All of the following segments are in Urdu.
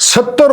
70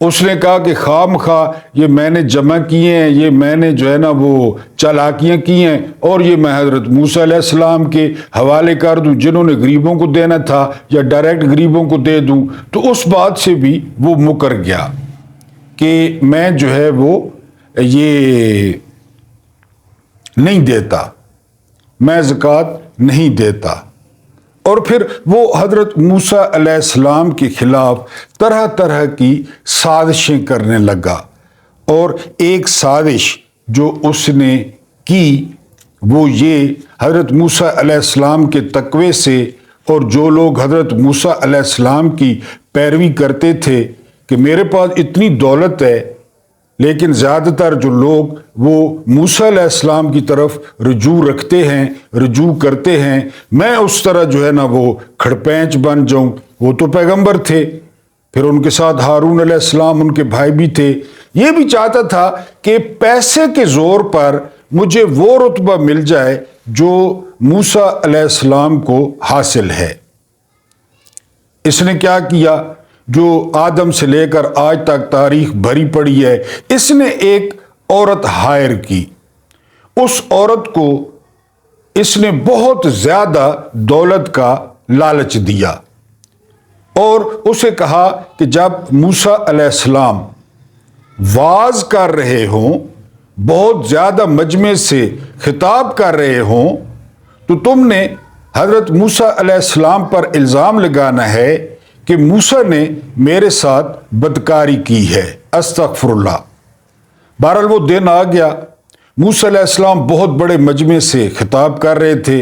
اس نے کہا کہ خام خواہ یہ میں نے جمع کیے ہیں، یہ میں نے جو ہے نا وہ چالاکیاں کی ہیں، اور یہ میں حضرت موسیٰ علیہ السلام کے حوالے کر دوں جنہوں نے غریبوں کو دینا تھا، یا ڈائریکٹ غریبوں کو دے دوں۔ تو اس بات سے بھی وہ مکر گیا کہ میں جو ہے وہ یہ نہیں دیتا، میں زکوٰۃ نہیں دیتا۔ اور پھر وہ حضرت موسیٰ علیہ السلام کے خلاف طرح طرح کی سازشیں کرنے لگا، اور ایک سازش جو اس نے کی وہ یہ حضرت موسیٰ علیہ السلام کے تقوی سے، اور جو لوگ حضرت موسیٰ علیہ السلام کی پیروی کرتے تھے کہ میرے پاس اتنی دولت ہے، لیکن زیادہ تر جو لوگ وہ موسیٰ علیہ السلام کی طرف رجوع رکھتے ہیں، رجوع کرتے ہیں، میں اس طرح جو ہے نا وہ کھڑپینچ بن جاؤں۔ وہ تو پیغمبر تھے، پھر ان کے ساتھ ہارون علیہ السلام ان کے بھائی بھی تھے۔ یہ بھی چاہتا تھا کہ پیسے کے زور پر مجھے وہ رتبہ مل جائے جو موسیٰ علیہ السلام کو حاصل ہے۔ اس نے کیا کیا؟ جو آدم سے لے کر آج تک تاریخ بھری پڑی ہے، اس نے ایک عورت ہائر کی۔ اس عورت کو اس نے بہت زیادہ دولت کا لالچ دیا، اور اسے کہا کہ جب موسیٰ علیہ السلام واعظ کر رہے ہوں، بہت زیادہ مجمع سے خطاب کر رہے ہوں، تو تم نے حضرت موسیٰ علیہ السلام پر الزام لگانا ہے کہ موسیٰ نے میرے ساتھ بدکاری کی ہے۔ استغفر اللہ۔ بہرحال وہ دن آ گیا، موسیٰ علیہ السلام بہت بڑے مجمع سے خطاب کر رہے تھے،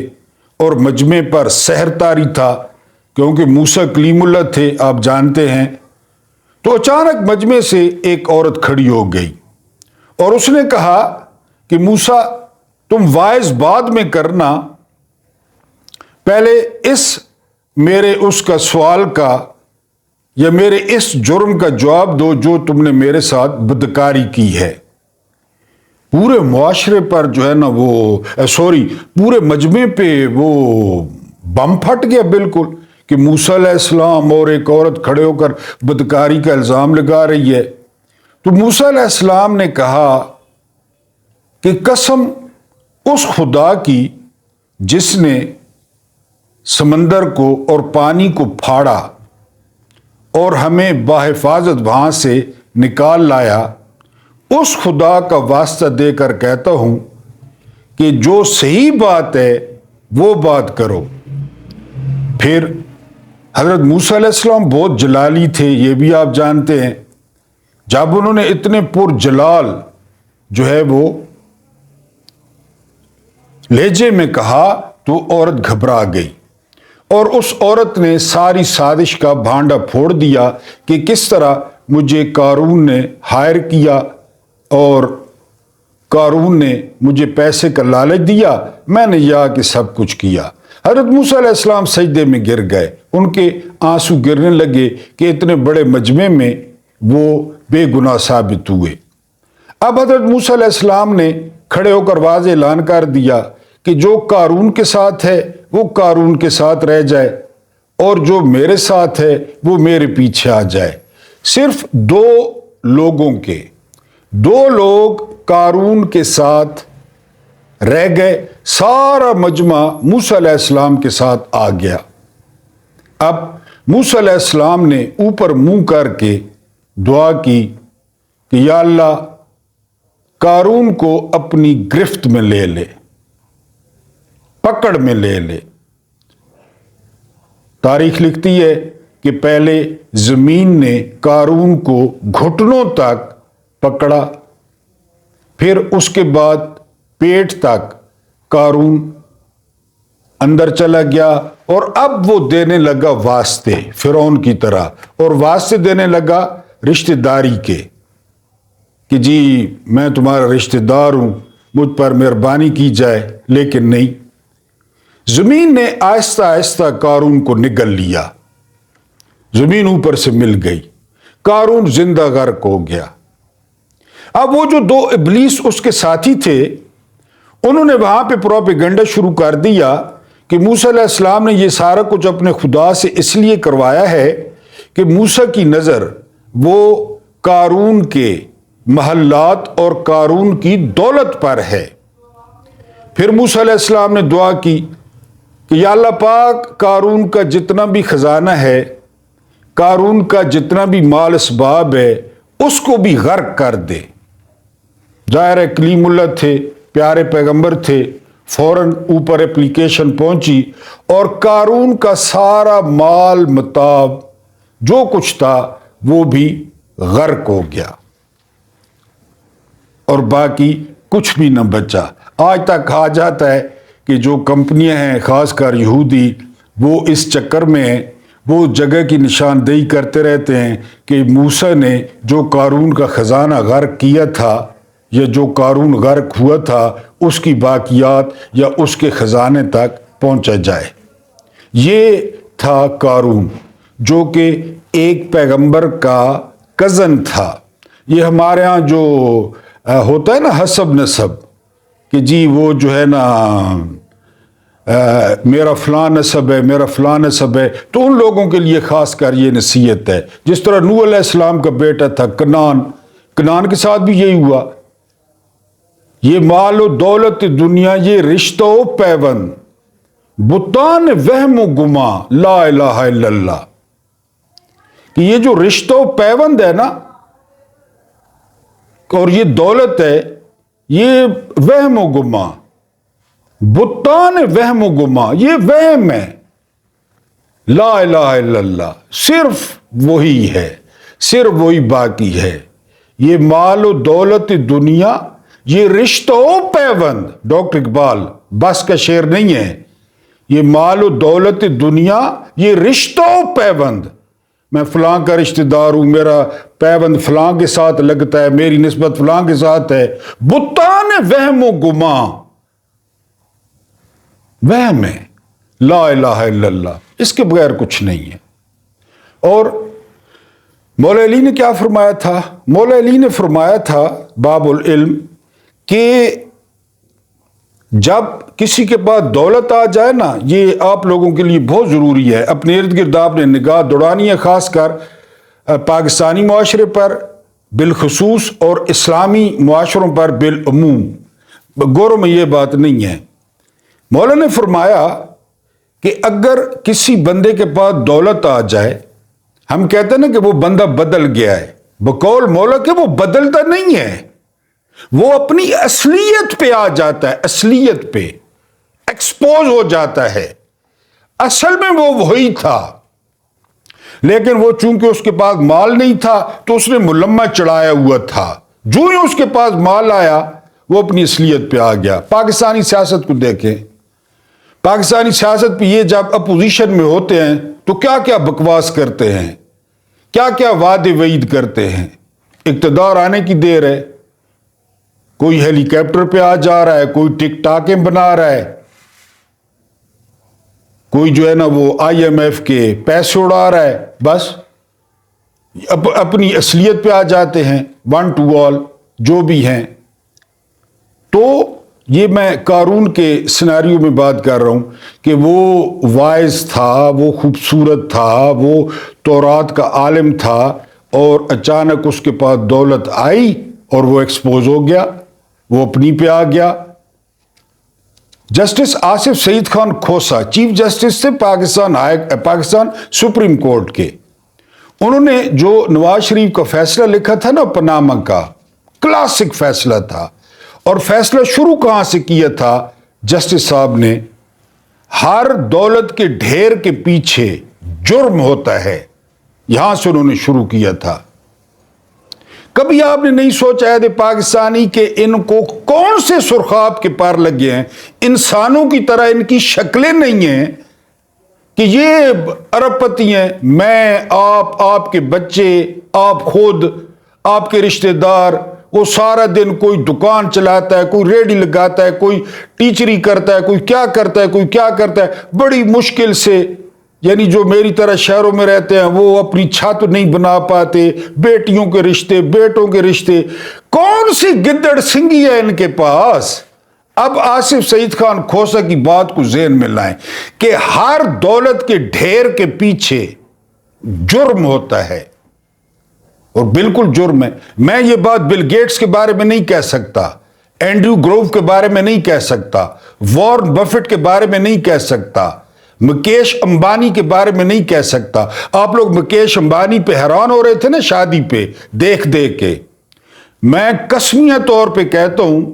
اور مجمع پر سحر طاری تھا، کیونکہ موسیٰ کلیم اللہ تھے، آپ جانتے ہیں۔ تو اچانک مجمع سے ایک عورت کھڑی ہو گئی، اور اس نے کہا کہ موسیٰ تم واعظ بعد میں کرنا، پہلے میرے اس کا سوال کا یا میرے اس جرم کا جواب دو جو تم نے میرے ساتھ بدکاری کی ہے۔ پورے معاشرے پر جو ہے نا وہ پورے مجمع پہ وہ بم پھٹ گیا بالکل، کہ موسیٰ علیہ السلام اور ایک عورت کھڑے ہو کر بدکاری کا الزام لگا رہی ہے۔ تو موسیٰ علیہ السلام نے کہا کہ قسم اس خدا کی جس نے سمندر کو اور پانی کو پھاڑا اور ہمیں بحفاظت وہاں سے نکال لایا، اس خدا کا واسطہ دے کر کہتا ہوں کہ جو صحیح بات ہے وہ بات کرو۔ پھر حضرت موسیٰ علیہ السلام بہت جلالی تھے، یہ بھی آپ جانتے ہیں۔ جب انہوں نے اتنے پر جلال جو ہے وہ لہجے میں کہا تو عورت گھبرا گئی، اور اس عورت نے ساری سازش کا بھانڈا پھوڑ دیا کہ کس طرح مجھے قارون نے ہائر کیا، اور قارون نے مجھے پیسے کا لالچ دیا، میں نے یہ کہ سب کچھ کیا۔ حضرت موسیٰ علیہ السلام سجدے میں گر گئے، ان کے آنسو گرنے لگے کہ اتنے بڑے مجمع میں وہ بے گناہ ثابت ہوئے۔ اب حضرت موسیٰ علیہ السلام نے کھڑے ہو کر واضح اعلان کر دیا کہ جو قارون کے ساتھ ہے وہ قارون کے ساتھ رہ جائے، اور جو میرے ساتھ ہے وہ میرے پیچھے آ جائے۔ صرف دو لوگ قارون کے ساتھ رہ گئے، سارا مجمع موسیٰ علیہ السلام کے ساتھ آ گیا۔ اب موسیٰ علیہ السلام نے اوپر منہ کر کے دعا کی کہ یا اللہ قارون کو اپنی گرفت میں لے لے، پکڑ میں لے لے۔ تاریخ لکھتی ہے کہ پہلے زمین نے قارون کو گھٹنوں تک پکڑا، پھر اس کے بعد پیٹ تک قارون اندر چلا گیا، اور اب وہ دینے لگا واسطے فرعون کی طرح، اور واسطے دینے لگا رشتہ داری کے کہ جی میں تمہارا رشتہ دار ہوں، مجھ پر مہربانی کی جائے۔ لیکن نہیں، زمین نے آہستہ آہستہ قارون کو نگل لیا، زمین اوپر سے مل گئی، قارون زندہ غرق ہو گیا۔ اب وہ جو دو ابلیس اس کے ساتھی تھے، انہوں نے وہاں پہ پروپیگنڈا شروع کر دیا کہ موسیٰ علیہ السلام نے یہ سارا کچھ اپنے خدا سے اس لیے کروایا ہے کہ موسیٰ کی نظر وہ قارون کے محلات اور قارون کی دولت پر ہے۔ پھر موسیٰ علیہ السلام نے دعا کی کہ یا اللہ پاک، قارون کا جتنا بھی خزانہ ہے، قارون کا جتنا بھی مال اسباب ہے، اس کو بھی غرق کر دے۔ ظاہر ہے کلیم اللہ تھے، پیارے پیغمبر تھے، فوراً اوپر اپلیکیشن پہنچی اور قارون کا سارا مال متاع جو کچھ تھا وہ بھی غرق ہو گیا اور باقی کچھ بھی نہ بچا۔ آج تک کہا جاتا ہے کہ جو کمپنیاں ہیں، خاص کر یہودی، وہ اس چکر میں وہ جگہ کی نشاندہی کرتے رہتے ہیں کہ موسیٰ نے جو قارون کا خزانہ غرق کیا تھا یا جو قارون غرق ہوا تھا اس کی باقیات یا اس کے خزانے تک پہنچا جائے۔ یہ تھا قارون جو کہ ایک پیغمبر کا کزن تھا۔ یہ ہمارے ہاں جو ہوتا ہے نا حسب نسب، کہ جی وہ جو ہے نا میرا فلاں نسب ہے، میرا فلاں نسب ہے، تو ان لوگوں کے لیے خاص کر یہ نصیحت ہے۔ جس طرح نوح علیہ السلام کا بیٹا تھا کنعان کے ساتھ بھی یہی ہوا۔ یہ مال و دولت دنیا، یہ رشتہ و پیوند، بتان وہم و گما، لا الہ الا اللہ، کہ یہ جو رشتہ و پیوند ہے نا اور یہ دولت ہے، یہ وہم و گما، بتان وہم و گما، یہ وہم ہے۔ لا الہ الا اللہ، صرف وہی ہے، صرف وہی باقی ہے۔ یہ مال و دولت دنیا، یہ رشتہ و پیوند، ڈاکٹر اقبال بس کا شعر نہیں ہے۔ یہ مال و دولت دنیا، یہ رشتہ و پیوند، میں فلاں کا رشتہ دار ہوں، میرا پیوند فلاں کے ساتھ لگتا ہے، میری نسبت فلاں کے ساتھ ہے۔ بتان وہم و گما، وہم ہے، لا الہ الا اللہ، اس کے بغیر کچھ نہیں ہے۔ اور مولا علی نے کیا فرمایا تھا؟ مولا علی نے فرمایا تھا باب العلم کہ جب کسی کے پاس دولت آ جائے نا، یہ آپ لوگوں کے لیے بہت ضروری ہے، اپنے ارد گرد آپ نے نگاہ دوڑانی ہے، خاص کر پاکستانی معاشرے پر بالخصوص اور اسلامی معاشروں پر بالعموم، غوروں میں یہ بات نہیں ہے۔ مولا نے فرمایا کہ اگر کسی بندے کے پاس دولت آ جائے، ہم کہتے ہیں نا کہ وہ بندہ بدل گیا ہے، بقول مولا کہ وہ بدلتا نہیں ہے، وہ اپنی اصلیت پہ آ جاتا ہے، اصلیت پہ ایکسپوز ہو جاتا ہے۔ اصل میں وہ وہی تھا، لیکن وہ چونکہ اس کے پاس مال نہیں تھا تو اس نے ملمہ چڑھایا ہوا تھا۔ جو ہی اس کے پاس مال آیا وہ اپنی اصلیت پہ آ گیا۔ پاکستانی سیاست کو دیکھیں، پاکستانی سیاست پہ یہ جب اپوزیشن میں ہوتے ہیں تو کیا کیا بکواس کرتے ہیں، کیا کیا وعدے وعید کرتے ہیں۔ اقتدار آنے کی دیر ہے، کوئی ہیلی کاپٹر پہ آ جا رہا ہے، کوئی ٹک ٹاکیں بنا رہا ہے، کوئی جو ہے نا وہ IMF کے پیسے اڑا رہا ہے، بس اپنی اصلیت پہ آ جاتے ہیں، ون ٹو آل جو بھی ہیں۔ تو یہ میں قارون کے سیناریو میں بات کر رہا ہوں کہ وہ وائز تھا، وہ خوبصورت تھا، وہ تورات کا عالم تھا، اور اچانک اس کے پاس دولت آئی اور وہ ایکسپوز ہو گیا، وہ اپنی پہ آ گیا۔ جسٹس آصف سعید خان کھوسا چیف جسٹس سے پاکستان سپریم کورٹ کے، انہوں نے جو نواز شریف کا فیصلہ لکھا تھا نا پاناما کا، کلاسک فیصلہ تھا، اور فیصلہ شروع کہاں سے کیا تھا جسٹس صاحب نے؟ ہر دولت کے ڈھیر کے پیچھے جرم ہوتا ہے، یہاں سے انہوں نے شروع کیا تھا۔ کبھی آپ نے نہیں سوچا ہے پاکستانی کہ ان کو کون سے سرخاب کے پار لگے ہیں؟ انسانوں کی طرح ان کی شکلیں نہیں ہیں کہ یہ ارب پتی ہیں، میں، آپ کے بچے، آپ خود، آپ کے رشتہ دار، وہ سارا دن کوئی دکان چلاتا ہے، کوئی ریڑھی لگاتا ہے، کوئی ٹیچری کرتا ہے، کوئی کیا کرتا ہے، کوئی کیا کرتا ہے، بڑی مشکل سے، یعنی جو میری طرح شہروں میں رہتے ہیں وہ اپنی چھت نہیں بنا پاتے، بیٹیوں کے رشتے، بیٹوں کے رشتے، کون سی گدڑ سنگھی ہے ان کے پاس؟ اب آصف سعید خان کھوسا کی بات کو ذہن میں لائیں کہ ہر دولت کے ڈھیر کے پیچھے جرم ہوتا ہے، اور بالکل جرم ہے. میں یہ بات بل گیٹس کے بارے میں نہیں کہہ سکتا, اینڈریو گروو کے بارے میں نہیں کہہ سکتا, وارن بفٹ کے بارے میں نہیں کہہ سکتا, مکیش امبانی کے بارے میں نہیں کہہ سکتا. آپ لوگ مکیش امبانی پہ حیران ہو رہے تھے نا شادی پہ دیکھ دیکھ کے. میں قسمیہ طور پہ کہتا ہوں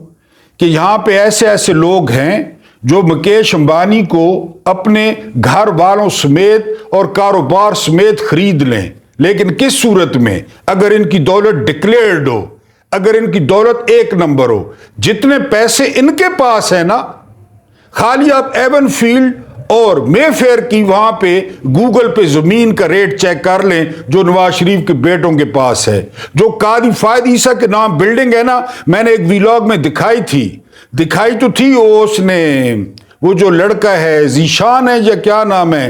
کہ یہاں پہ ایسے ایسے لوگ ہیں جو مکیش امبانی کو اپنے گھر والوں سمیت اور کاروبار سمیت خرید لیں, لیکن کس صورت میں؟ اگر ان کی دولت ڈکلیئرڈ ہو, اگر ان کی دولت ایک نمبر ہو. جتنے پیسے ان کے پاس ہیں نا, خالی آپ ایون فیلڈ اور مے فیئر کی وہاں پہ گوگل پہ زمین کا ریٹ چیک کر لیں جو نواز شریف کے بیٹوں کے پاس ہے. جو قاضی فائد عیسیٰ کے نام بلڈنگ ہے نا, میں نے ایک ویلاگ میں دکھائی تو تھی اس نے, وہ جو لڑکا ہے ذیشان ہے یا کیا نام ہے,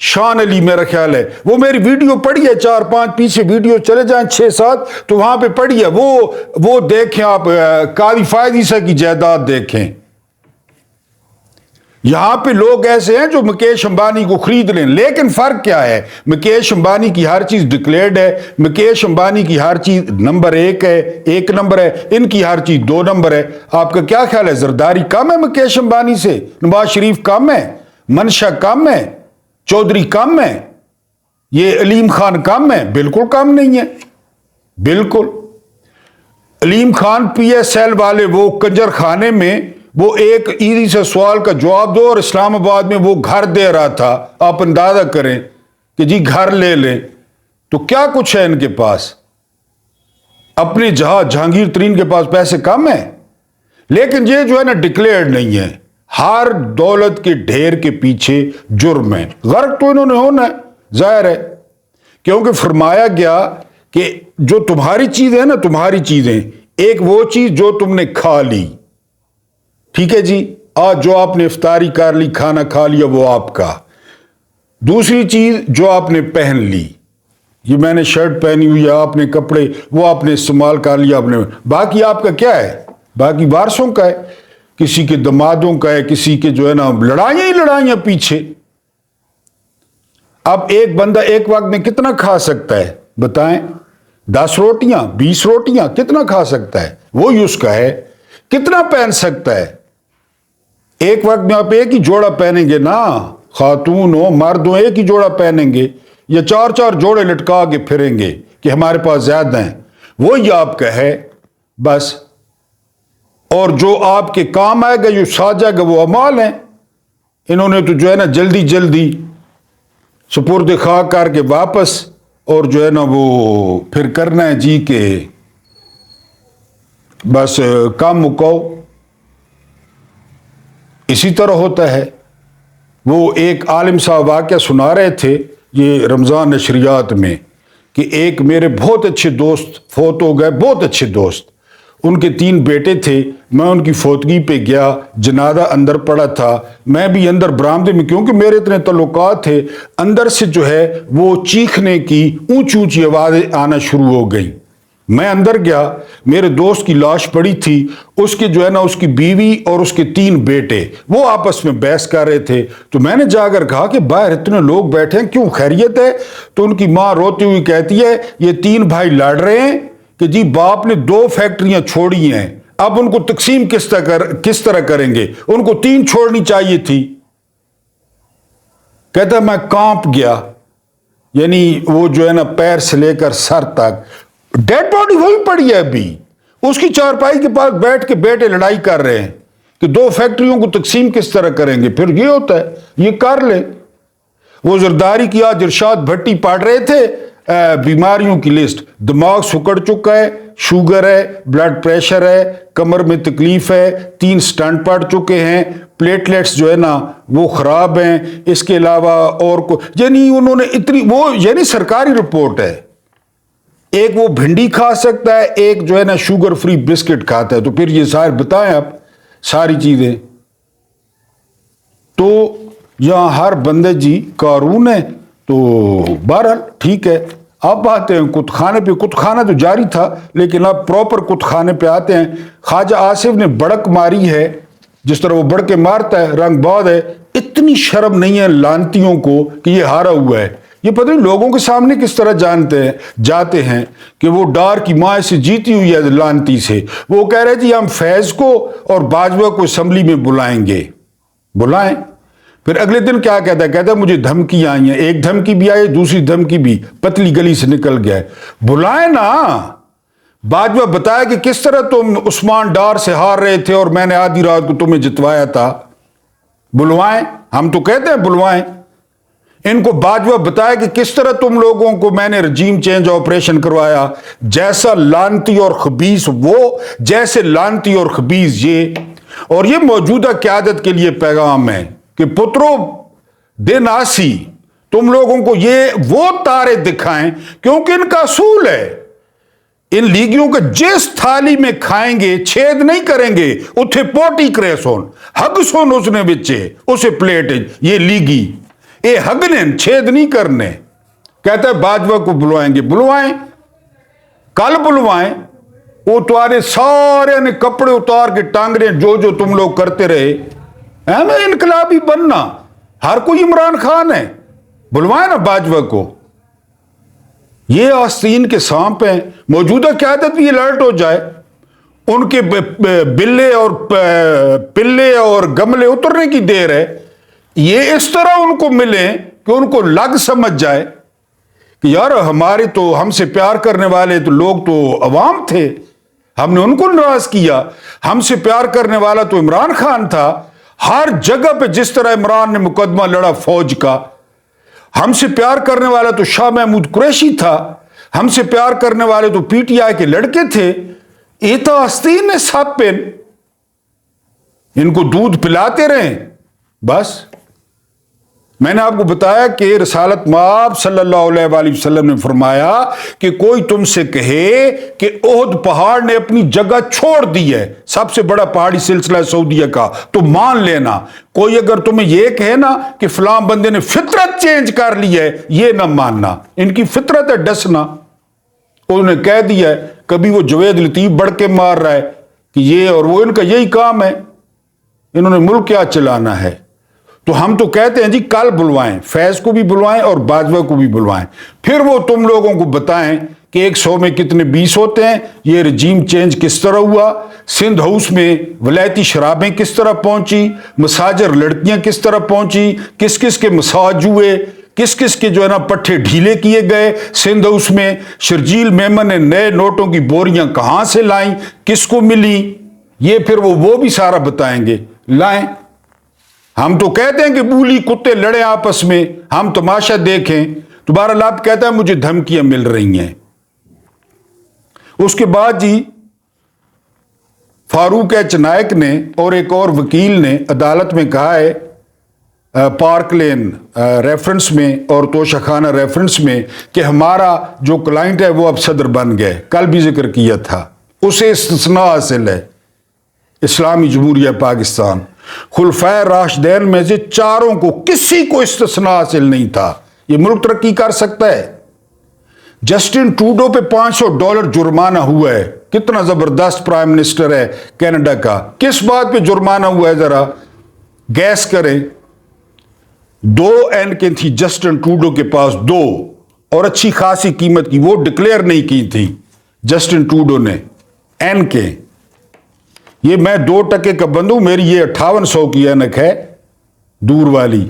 شان علی میرا خیال ہے, وہ میری ویڈیو پڑھی ہے, 4-5 پیچھے ویڈیو چلے جائیں 6-7 تو وہاں پہ پڑھی ہے, وہ دیکھیں آپ, قاضی فائد عیسیٰ کی جائیداد دیکھیں. یہاں پہ لوگ ایسے ہیں جو مکیش امبانی کو خرید لیں, لیکن فرق کیا ہے؟ مکیش امبانی کی ہر چیز ڈکلیئرڈ ہے, مکیش امبانی کی ہر چیز نمبر 1 ہے, 1 نمبر ہے, ان کی ہر چیز 2 نمبر ہے. آپ کا کیا خیال ہے, زرداری کم ہے مکیش امبانی سے؟ نواز شریف کم ہے؟ منشا کم ہے؟ چودھری کم ہے؟ یہ علیم خان کم ہے؟ بالکل کم نہیں ہے. بالکل علیم خان پی ایس ایل والے وہ کنجر خانے میں وہ ایک ایزی سے سوال کا جواب دو اور اسلام آباد میں وہ گھر دے رہا تھا. آپ اندازہ کریں کہ جی گھر لے لیں, تو کیا کچھ ہے ان کے پاس؟ اپنے جہانگیر ترین کے پاس پیسے کم ہیں, لیکن یہ جو ہے نا ڈکلیئرڈ نہیں ہے. ہر دولت کے ڈھیر کے پیچھے جرم ہے. غرق تو انہوں نے ہونا ہے, ظاہر ہے, کیونکہ فرمایا گیا کہ جو تمہاری چیزیں ہیں نا, تمہاری چیزیں, ایک وہ چیز جو تم نے کھا لی, ٹھیک ہے جی, آج جو آپ نے افطاری کر لی, کھانا کھا لیا, وہ آپ کا. دوسری چیز جو آپ نے پہن لی, یہ میں نے شرٹ پہنی ہوئی ہے, آپ نے کپڑے وہ آپ نے استعمال کر لیا, آپ نے, باقی آپ کا کیا ہے؟ باقی وارثوں کا ہے, کسی کے دمادوں کا ہے, کسی کے جو ہے نا لڑائیاں پیچھے. اب ایک بندہ ایک وقت میں کتنا کھا سکتا ہے بتائیں؟ 10 روٹیاں 20 روٹیاں کتنا کھا سکتا ہے؟ وہی اس کا ہے. کتنا پہن سکتا ہے؟ ایک وقت میں آپ ایک ہی جوڑا پہنیں گے نا, خاتون ہو مرد ہو ایک ہی جوڑا پہنیں گے, یا 4 جوڑے لٹکا کے پھریں گے کہ ہمارے پاس زیادہ ہیں؟ وہی آپ کا ہے بس. اور جو آپ کے کام آئے گا, جو ساتھ جائے گا, وہ اعمال ہیں. انہوں نے تو جو ہے نا جلدی سپرد خاک کر کے واپس, اور جو ہے نا وہ پھر کرنا ہے جی کہ بس کام مکاؤ. اسی طرح ہوتا ہے. وہ ایک عالم صاحب واقعہ سنا رہے تھے یہ رمضان نشریات میں, کہ ایک میرے بہت اچھے دوست فوت ہو گئے, بہت اچھے دوست, ان کے 3 بیٹے تھے. میں ان کی فوتگی پہ گیا, جنازہ اندر پڑا تھا, میں بھی اندر برآمدے میں, کیونکہ میرے اتنے تعلقات تھے, اندر سے جو ہے وہ چیخنے کی اونچی آوازیں آنا شروع ہو گئی. میں اندر گیا, میرے دوست کی لاش پڑی تھی, اس کے جو ہے نا اس کی بیوی اور اس کے 3 بیٹے وہ آپس میں بحث کر رہے تھے. تو میں نے جا کر کہا کہ باہر اتنے لوگ بیٹھے ہیں, کیوں, خیریت ہے؟ تو ان کی ماں روتی ہوئی کہتی ہے یہ 3 بھائی لڑ رہے ہیں کہ جی باپ نے 2 فیکٹریاں چھوڑی ہیں, اب ان کو تقسیم کس طرح کریں گے, ان کو 3 چھوڑنی چاہیے تھی. کہتا میں کانپ گیا, یعنی وہ جو ہے نا پیر سے لے کر سر تک ڈیڈ باڈی وہی پڑی ہے ابھی, اس کی چارپائی کے پاس بیٹھ کے بیٹے لڑائی کر رہے ہیں کہ 2 فیکٹریوں کو تقسیم کس طرح کریں گے. پھر یہ ہوتا ہے, یہ کر لیں. وہ زرداری کی آج ارشاد بھٹی پڑھ رہے تھے بیماریوں کی لسٹ, دماغ سکڑ چکا ہے, شوگر ہے, بلڈ پریشر ہے, کمر میں تکلیف ہے, 3 سٹنٹ پڑ چکے ہیں, پلیٹلیٹس جو ہے نا وہ خراب ہیں, اس کے علاوہ اور کو, یعنی انہوں نے اتنی وہ, یعنی سرکاری رپورٹ ہے. ایک وہ بھنڈی کھا سکتا ہے, ایک جو ہے نا شوگر فری بسکٹ کھاتا ہے. تو پھر یہ سارے بتائیں آپ ساری چیزیں. تو یہاں ہر بندے جی قارون ہے. تو بہرحال ٹھیک ہے, آپ آتے ہیں کت خانے پہ, کت خانہ تو جاری تھا لیکن آپ پراپر کت خانے پہ آتے ہیں. خواجہ آصف نے بڑک ماری ہے, جس طرح وہ بڑکے مارتا ہے, رنگ باز ہے. اتنی شرم نہیں ہے لانتیوں کو کہ یہ ہارا ہوا ہے. یہ پتہ نہیں لوگوں کے سامنے کس طرح جاتے ہیں کہ وہ ڈار کی ماں سے جیتی ہوئی ہے لانتی سے. وہ کہہ رہے جی ہم فیض کو اور باجوہ کو اسمبلی میں بلائیں گے. بلائیں. پھر اگلے دن کیا کہتا ہے مجھے دھمکیاں آئی ہیں. ایک دھمکی بھی آئی, دوسری دھمکی بھی پتلی گلی سے نکل گیا. بلائیں نا. باجوہ بتایا کہ کس طرح تم عثمان ڈار سے ہار رہے تھے اور میں نے آدھی رات کو تمہیں جتوایا تھا. بلوائیں. ہم تو کہتے ہیں بلوائیں. ان کو باجوہ بتایا کہ کس طرح تم لوگوں کو میں نے رجیم چینج آپریشن کروایا. جیسا لانتی اور خبیث وہ, جیسے لانتی اور خبیث یہ. اور یہ موجودہ قیادت کے لیے پیغام ہے کہ پترو دن آسی تم لوگوں کو یہ وہ تارے دکھائیں, کیونکہ ان کا اصول ہے ان لیگیوں کے جس تھالی میں کھائیں گے چھید نہیں کریں گے, اتھے پوٹی کرے سون ہگ سون اس نے بچے اسے پلیٹ. یہ لیگی اے ہگنے چھید نہیں کرنے. کہتا ہے باجوہ کو بلوائیں گے. بلوائیں, کل بلوائیں. وہ تمہارے سارے نے کپڑے اتار کے ٹانگ رہے جو تم لوگ کرتے رہے. میں انقلابی بننا, ہر کوئی عمران خان ہے. بلوائیں نا باجوہ کو. یہ آستین کے سانپ ہیں. موجودہ قیادت بھی الرٹ ہو جائے, ان کے بلے اور پلے اور گملے اترنے کی دیر ہے. یہ اس طرح ان کو ملیں کہ ان کو لگ سمجھ جائے کہ یار ہمارے تو ہم سے پیار کرنے والے تو لوگ تو عوام تھے, ہم نے ان کو ناراض کیا. ہم سے پیار کرنے والا تو عمران خان تھا. ہر جگہ پہ جس طرح عمران نے مقدمہ لڑا فوج کا, ہم سے پیار کرنے والا تو شاہ محمود قریشی تھا. ہم سے پیار کرنے والے تو پی ٹی آئی کے لڑکے تھے. یہ تو آستین ہے سب پہ, ان کو دودھ پلاتے رہیں بس. میں نے آپ کو بتایا کہ رسالت مآب صلی اللہ علیہ وآلہ وسلم نے فرمایا کہ کوئی تم سے کہے کہ احد پہاڑ نے اپنی جگہ چھوڑ دی ہے, سب سے بڑا پہاڑی سلسلہ سعودیہ کا, تو مان لینا. کوئی اگر تمہیں یہ کہے نا کہ فلاں بندے نے فطرت چینج کر لی ہے, یہ نہ ماننا. ان کی فطرت ہے ڈسنا. انہوں نے کہہ دیا ہے, کبھی وہ جوید لطیف بڑھ کے مار رہا ہے کہ یہ اور وہ, ان کا یہی کام ہے. انہوں نے ملک کیا چلانا ہے. تو ہم تو کہتے ہیں جی کل بلوائیں, فیض کو بھی بلوائیں اور باجوہ کو بھی بلوائیں. پھر وہ تم لوگوں کو بتائیں کہ 100 میں کتنے 20 ہوتے ہیں, یہ رجیم چینج کس طرح ہوا, سندھ ہاؤس میں ولایتی شرابیں کس طرح پہنچی, مساجر لڑکیاں کس طرح پہنچی, کس کس کے مساج ہوئے, کس کس کے جو ہے نا پٹھے ڈھیلے کیے گئے سندھ ہاؤس میں. شرجیل میمن نے نئے نوٹوں کی بوریاں کہاں سے لائیں, کس کو ملی, یہ پھر وہ بھی سارا بتائیں گے. لائیں. ہم تو کہتے ہیں کہ بولی کتے لڑے آپس میں, ہم تماشا دیکھیں. دوبارہ لاب کہتا ہے مجھے دھمکیاں مل رہی ہیں. اس کے بعد جی فاروق ایچ نائک نے اور ایک اور وکیل نے عدالت میں کہا ہے پارک لین ریفرنس میں اور توشہ خانہ ریفرنس میں کہ ہمارا جو کلائنٹ ہے وہ اب صدر بن گئے. کل بھی ذکر کیا تھا. اسے استثناء حاصل ہے اسلامی جمہوریہ پاکستان. خلفائے راشدین میں سے چاروں کو کسی کو استثناء حاصل نہیں تھا. یہ ملک ترقی کر سکتا ہے. جسٹن ٹروڈو پہ $500 جرمانہ ہوا ہے. کتنا زبردست پرائم منسٹر ہے کینیڈا کا. کس بات پہ جرمانہ ہوا ہے ذرا گیس کریں. 2 اینکیں تھی جسٹن ٹروڈو کے پاس, 2, اور اچھی خاصی قیمت کی. وہ ڈکلیئر نہیں کی تھی جسٹن ٹروڈو نے اینکیں. یہ میں 2% کا بندوں, میری یہ 5800 کی اینک ہے دور والی.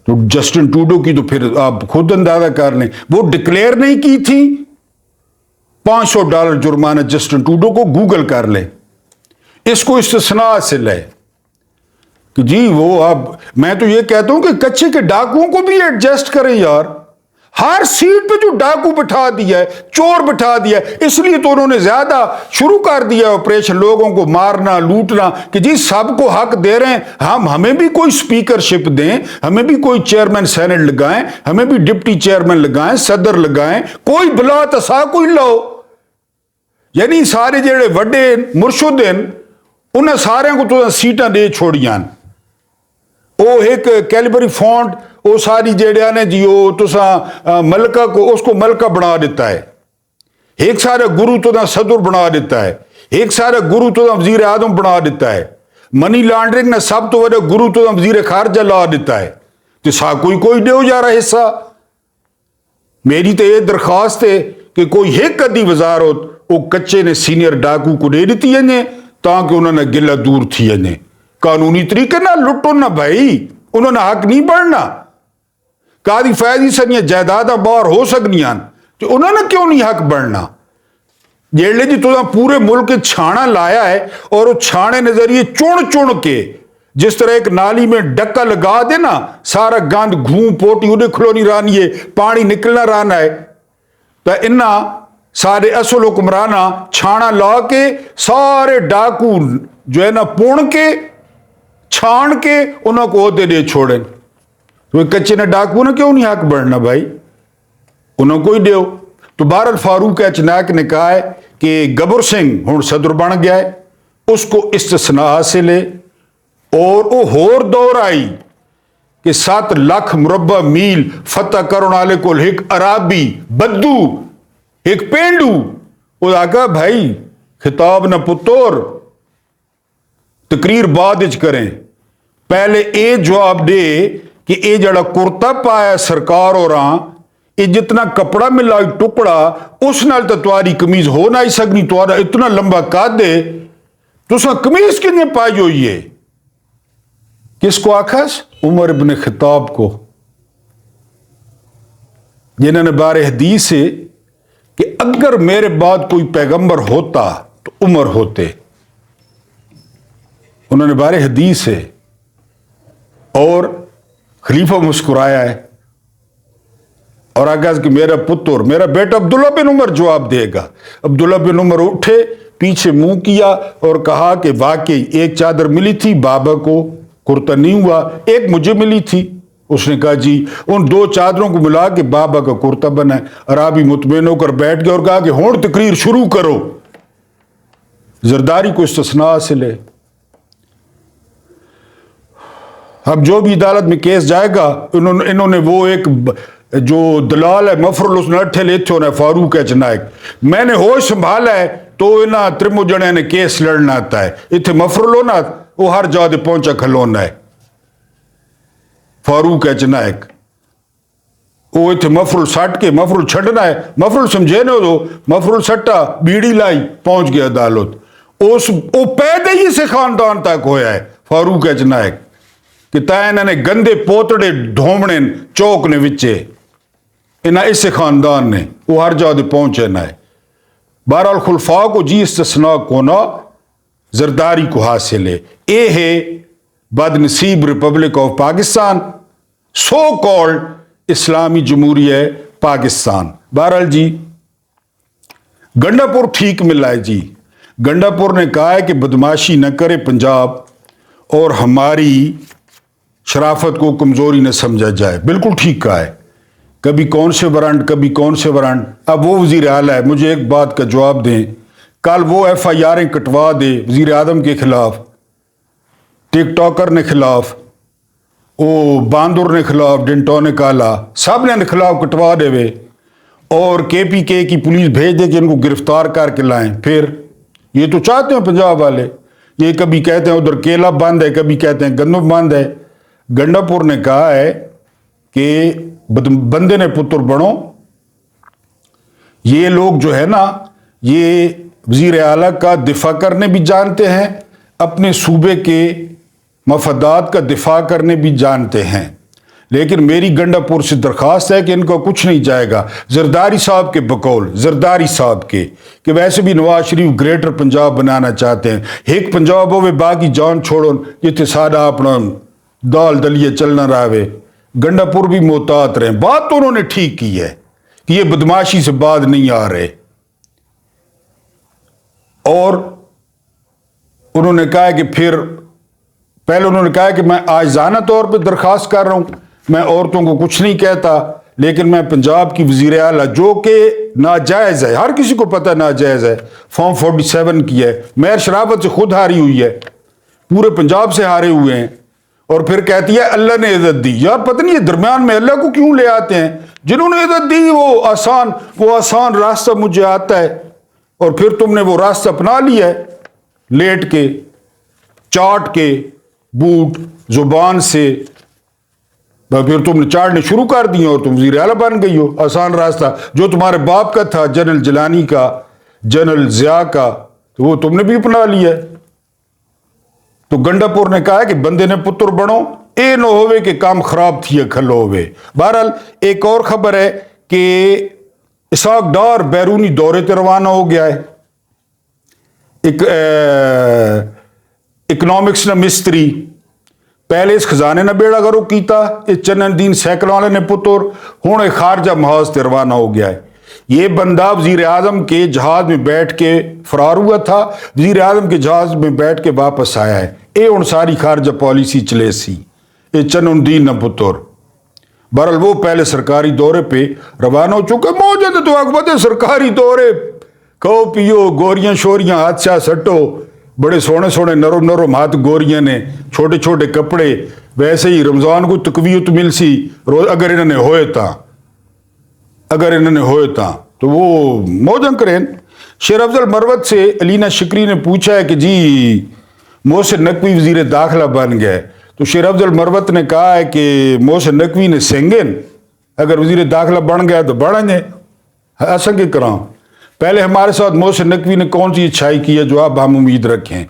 تو جسٹن ٹروڈو کی تو پھر آپ خود اندازہ کر لیں. وہ ڈکلیئر نہیں کی تھی. $500 جرمانہ جسٹن ٹروڈو کو, گوگل کر لیں. اس کو استثناء حاصل ہے کہ جی وہ اب میں تو یہ کہتا ہوں کہ کچے کے ڈاکوؤں کو بھی ایڈجسٹ کریں یار. ہر سیٹ پہ جو ڈاکو بٹھا دیا ہے, چور بٹھا دیا ہے, اس لیے تو انہوں نے زیادہ شروع کر دیا آپریشن, لوگوں کو مارنا لوٹنا کہ جی سب کو حق دے رہے ہیں ہم, ہمیں بھی کوئی سپیکرشپ دیں, ہمیں بھی کوئی چیئرمین سینٹ لگائیں, ہمیں بھی ڈپٹی چیئرمین لگائیں, صدر لگائیں, کوئی بلا تسا کوئی لاؤ. یعنی سارے جڑے وڈے مرشد ہیں انہیں سارے کو تو سیٹاں دے چھوڑیاں. وہ ایک کیلبری فونٹ وہ ساری جڑیا نے جی وہ تسا ملکہ کو اس کو ملکہ بنا دیتا ہے. ایک سارے گرو تو صدر بنا دیتا ہے, ایک سارے گرو تو وزیر اعظم بنا دیتا ہے. منی لانڈرنگ نے سب تو بڑے گرو تو وزیر خارجہ لا دیتا ہے. تو کوئی دیو جا رہا حصہ. میری تو یہ درخواست ہے کہ کوئی ایک کدی وزارت وہ کچے نے سینئر ڈاکو کو دے دیتی ہے تاکہ انہوں نے گلہ دور تھی ہے. قانونی طریقے نہ لٹو نہ بھائی، انہوں نے حق نہیں بڑھنا. قاضی فیضی سن یہ جائیداداں باہر ہو سکنیاں تو انہوں نے کیوں نہیں حق بڑھنا؟ جیڑے جی تو پورے ملک چھانا لایا ہے اور وہ چھانے نظریے چن کے جس طرح ایک نالی میں ڈکا لگا دے نا، سارا گند گھوم پوٹی انہیں کھلونی رانی ہے، پانی نکلنا رانا ہے. تو انہا سارے اصل حکمرانہ چھانا لا کے سارے ڈاکو جو ہے نا پون کے چھان کے انہوں کو عہدے دے چھوڑیں. تو کچے نے ڈاکو نے کیوں نہیں حق بڑھنا بھائی؟ انہوں کو ہی دیو. تو بہرحال فاروق اچناک نے کہا ہے کہ گبر سنگھ ہوں صدر بن گیا ہے، اس کو استثناء حاصل ہے. اور وہ ہور دور آئی کہ 7 لاکھ مربع میل فتح کرنے والے کو ایک عرابی بدو ایک پینڈو وہ آگا بھائی خطاب نہ پتور تقریر بعد کریں، پہلے اے جواب دے کہ اے جڑا کرتا پایا سرکار اور یہ جتنا کپڑا ملا ٹکڑا اس نال تو تمہاری کمیز ہو نہ ہی سکنی، تمہارا اتنا لمبا قد ہے تو کمیز کتنے پائی ہوئی ہے. کس کو آخس؟ عمر ابن خطاب کو، جنہوں نے بارے حدیث ہے کہ اگر میرے بعد کوئی پیغمبر ہوتا تو عمر ہوتے. انہوں نے بارے حدیث ہے. اور خلیفہ مسکرایا ہے اور آگاز کہ میرا پتر میرا بیٹا عبداللہ بن عمر جواب دے گا. عبداللہ بن عمر اٹھے، پیچھے منہ کیا اور کہا کہ واقعی ایک چادر ملی تھی بابا کو، کرتا نہیں ہوا، ایک مجھے ملی تھی. اس نے کہا جی ان 2 چادروں کو ملا کے بابا کا کرتا بنا ہے. عرابی مطمئن ہو کر بیٹھ گیا اور کہا کہ ہون تقریر شروع کرو. زرداری کو استثناء حاصل ہے. اب جو بھی عدالت میں کیس جائے گا انہوں نے وہ ایک جو دلال ہے مفرل اس نے اٹھے لیتے ہونا ہے فاروق اچناک، میں نے ہوش سنبھالا ہے تو انہاں ترمو جنے نے کیس لڑنا آتا ہے. اتھے مفرل ہونا وہ ہر جگہ پہنچا کھلونا ہے. فاروق اچناک وہ اتھے مفرل سٹ کے مفرل چھڑنا ہے، مفرل سمجھے نہ دو، مفرل سٹا بیڑی لائی پہنچ گیا عدالت. وہ پیدا ہی سے خاندان تک ہویا ہے فاروق اچناک کہ انہوں نے گندے پوتڑے ڈھومنے چوک نے وچے انہاں اس خاندان نے وہ ہر جگہ پہنچے نہ ہے. بہرحال خلفاء کو جی استثناء کونا زرداری کو حاصل ہے. اے ہے بد نصیب republic of Pakistan, so called اسلامی جمہوریہ پاکستان. بہرحال جی گنڈا پور ٹھیک ملا ہے. جی گنڈا پور نے کہا ہے کہ بدماشی نہ کرے پنجاب اور ہماری شرافت کو کمزوری نہ سمجھا جائے. بالکل ٹھیک کہا ہے. کبھی کون سے برانڈ کبھی کون سے برانڈ. اب وہ وزیر اعلیٰ ہے، مجھے ایک بات کا جواب دیں، کل وہ FIR کٹوا دے وزیر اعظم کے خلاف، ٹک ٹاکر نے خلاف، وہ باندر نے خلاف، ڈنٹو نے کالا، سب نے خلاف کٹوا دے وے اور KPK کی پولیس بھیج دے کہ ان کو گرفتار کر کے لائیں. پھر یہ تو چاہتے ہیں پنجاب والے، یہ کبھی کہتے ہیں ادھر کیلا بند ہے، کبھی کہتے ہیں گندم بند ہے. گنڈا پور نے کہا ہے کہ بندے نے پتر بنو. یہ لوگ جو ہے نا یہ وزیر اعلیٰ کا دفاع کرنے بھی جانتے ہیں، اپنے صوبے کے مفادات کا دفاع کرنے بھی جانتے ہیں. لیکن میری گنڈا پور سے درخواست ہے کہ ان کو کچھ نہیں جائے گا. زرداری صاحب کے بقول زرداری صاحب کے کہ ویسے بھی نواز شریف گریٹر پنجاب بنانا چاہتے ہیں، ایک پنجاب ہوئے باقی جان چھوڑو جتنے سادہ اپنا دال دلیے چلنا رہے. گنڈا پور بھی محتاط رہے. بات تو انہوں نے ٹھیک کی ہے کہ یہ بدماشی سے بعد نہیں آ رہے. اور انہوں نے کہا کہ پھر پہلے انہوں نے کہا کہ میں آجزانہ طور پہ درخواست کر رہا ہوں، میں عورتوں کو کچھ نہیں کہتا، لیکن میں پنجاب کی وزیر اعلیٰ جو کہ ناجائز ہے، ہر کسی کو پتہ ناجائز ہے، فارم 47 کی ہے، مہر شرافت سے خود ہاری ہوئی ہے، پورے پنجاب سے ہارے ہوئے ہیں، اور پھر کہتی ہے اللہ نے عزت دی. یار پتہ نہیں یہ درمیان میں اللہ کو کیوں لے آتے ہیں؟ جنہوں نے عزت دی وہ آسان راستہ مجھے آتا ہے، اور پھر تم نے وہ راستہ اپنا لیا ہے، لیٹ کے چاٹ کے بوٹ زبان سے پھر تم نے چاڑنے شروع کر دی اور تم وزیر اعلیٰ بن گئی ہو. آسان راستہ جو تمہارے باپ کا تھا جنرل جیلانی کا, جنرل ضیاء کا, تو وہ تم نے بھی اپنا لیا ہے. تو گنڈا پور نے کہا کہ بندے نے پتر بنو اے نہ ہوئے کہ کام خراب تھی کھلو ہوئے. بہرحال ایک اور خبر ہے کہ اسحاق ڈار بیرونی دورے تے روانہ ہو گیا ہے. اکنامکس نہ مستری پہلے اس خزانے نہ بیڑا گرو کیتا, اس چنن دین سیکل والے نے پتر ہوں خارجہ محاذ تے روانہ ہو گیا ہے. یہ بندہ وزیر اعظم کے جہاز میں بیٹھ کے فرار ہوا تھا, وزیر اعظم کے جہاز میں بیٹھ کے واپس آیا ہے. اے ہن ساری خارجہ پالیسی چلے سی, یہ چنن دین نہ پتر. بہرحال وہ پہلے سرکاری دورے پہ روانہ ہو چکے. موجود تو اکبت سرکاری دورے کھو پیو گوریاں شوریاں ہاتھ سے سٹو, بڑے سونے سونے نرم نرم ہاتھ گوریاں نے, چھوٹے چھوٹے کپڑے. ویسے ہی رمضان کو تقویت مل سی اگر انہوں نے ہوئے تا تو وہ موجن کریں. شیر افضل مروت سے علینا شکری نے پوچھا ہے کہ جی محسن نقوی وزیر داخلہ بن گئے, تو شیر افضل مروت نے کہا ہے کہ محسن نقوی نے سنگن اگر وزیر داخلہ بن گیا تو بڑھیں گے ایسا کہ کراؤں. پہلے ہمارے ساتھ محسن نقوی نے کون سی اچھائی کی ہے جو اب ہم امید رکھیں.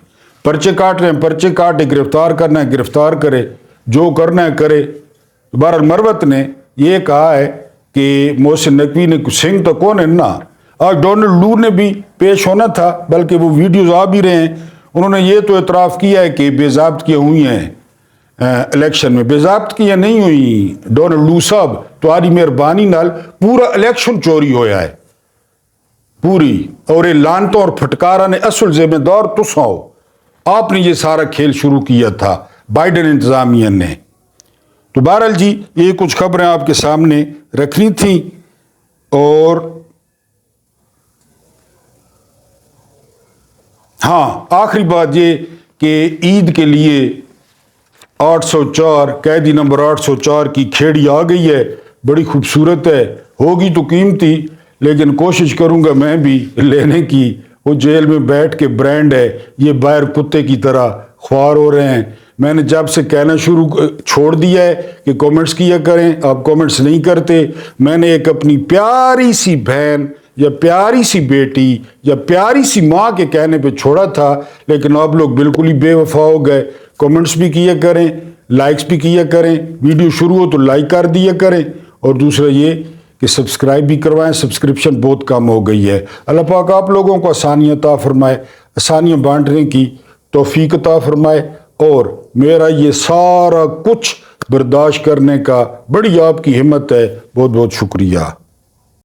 پرچے کاٹ رہے ہیں پرچے کاٹے, گرفتار کرنا ہے گرفتار کرے, جو کرنا ہے کرے. بہرحال مروت نے یہ کہا ہے کہ محسن نقوی نے سنگ تو کون ہے نا. آج ڈونلڈ لو نے بھی پیش ہونا تھا, بلکہ وہ ویڈیوز آ بھی رہے ہیں. انہوں نے یہ تو اعتراف کیا ہے کہ بے ضابطگیاں ہوئی ہیں الیکشن میں. بے ضابطگیاں نہیں ہوئی ڈونلڈ لو صاحب, تمہاری مہربانی نال پورا الیکشن چوری ہویا ہے پوری, اور یہ لانتوں اور پھٹکارا نے اصل ذمہ دار تساں ہو. آپ نے یہ سارا کھیل شروع کیا تھا بائیڈن انتظامیہ نے. تو بہرحال جی یہ کچھ خبریں آپ کے سامنے رکھنی تھیں. اور ہاں آخری بات یہ کہ عید کے لیے 804 قیدی نمبر 804 کی کھیڑی آ گئی ہے. بڑی خوبصورت ہے, ہوگی تو قیمتی, لیکن کوشش کروں گا میں بھی لینے کی. وہ جیل میں بیٹھ کے برانڈ ہے, یہ باہر کتے کی طرح خوار ہو رہے ہیں. میں نے جب سے کہنا چھوڑ دیا ہے کہ کامنٹس کیا کریں, آپ کامنٹس نہیں کرتے. میں نے ایک اپنی پیاری سی بہن یا پیاری سی بیٹی یا پیاری سی ماں کے کہنے پہ چھوڑا تھا, لیکن آپ لوگ بالکل ہی بے وفا ہو گئے. کامنٹس بھی کیا کریں, لائکس بھی کیا کریں, ویڈیو شروع ہو تو لائک کر دیا کریں. اور دوسرا یہ کہ سبسکرائب بھی کروائیں, سبسکرپشن بہت کم ہو گئی ہے. اللہ پاک آپ لوگوں کو آسانیاں عطا فرمائے, آسانیاں بانٹنے کی توفیق عطا فرمائے, اور میرا یہ سارا کچھ برداشت کرنے کا بڑی آپ کی ہمت ہے. بہت بہت شکریہ.